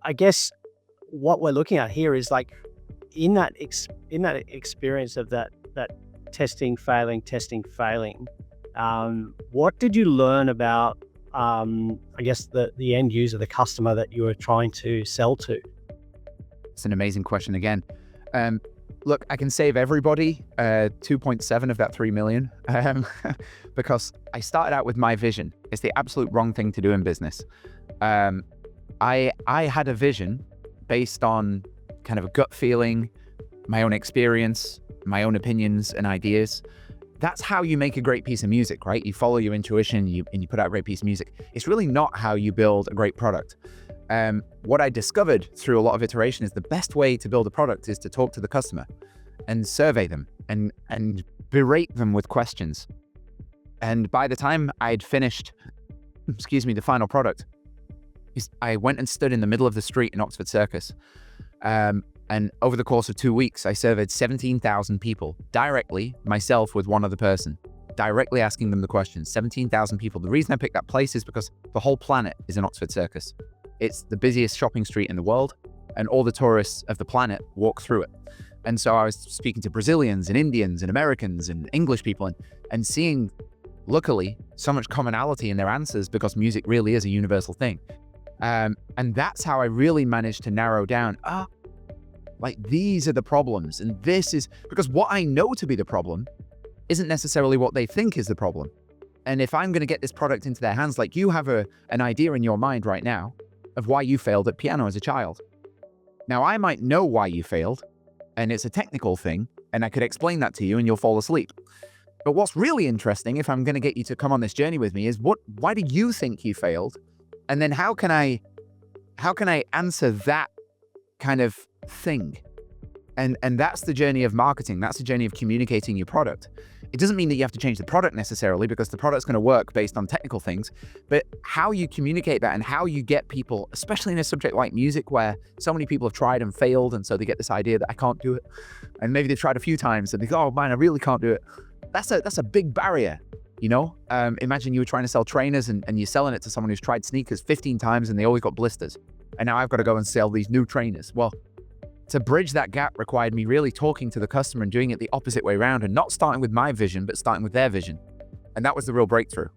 I guess what we're looking at here is like in that experience of that testing, failing. What did you learn about, I guess the end user, the customer that you were trying to sell to? It's an amazing question again. Look, I can save everybody 2.7 of that 3 million because I started out with my vision. It's the absolute wrong thing to do in business. I had a vision based on kind of a gut feeling, my own experience, my own opinions and ideas. That's how you make a great piece of music, right? You follow your intuition and you put out a great piece of music. It's really not how you build a great product. What I discovered through a lot of iteration is the best way to build a product is to talk to the customer and survey them and berate them with questions. And by the time I'd finished, the final product, I went and stood in the middle of the street in Oxford Circus. And over the course of 2 weeks, I surveyed 17,000 people directly, myself with one other person, directly asking them the questions. 17,000 people. The reason I picked that place is because the whole planet is in Oxford Circus. It's the busiest shopping street in the world, and all the tourists of the planet walk through it. And so I was speaking to Brazilians and Indians and Americans and English people and seeing, luckily, so much commonality in their answers because music really is a universal thing. And that's how I really managed to narrow down, like these are the problems. And this is because what I know to be the problem isn't necessarily what they think is the problem. And if I'm going to get this product into their hands, like you have an idea in your mind right now of why you failed at piano as a child. Now, I might know why you failed, and it's a technical thing, and I could explain that to you and you'll fall asleep. But what's really interesting, if I'm going to get you to come on this journey with me, is why do you think you failed? And then how can I answer that kind of thing? And that's the journey of marketing. That's the journey of communicating your product. It doesn't mean that you have to change the product necessarily because the product's going to work based on technical things, but how you communicate that and how you get people, especially in a subject like music where so many people have tried and failed, and so they get this idea that I can't do it. And maybe they've tried a few times and they go, oh man, I really can't do it. That's a big barrier, you know? Imagine you were trying to sell trainers and you're selling it to someone who's tried sneakers 15 times and they always got blisters. And now I've got to go and sell these new trainers. Well, to bridge that gap required me really talking to the customer and doing it the opposite way around and not starting with my vision, but starting with their vision. And that was the real breakthrough.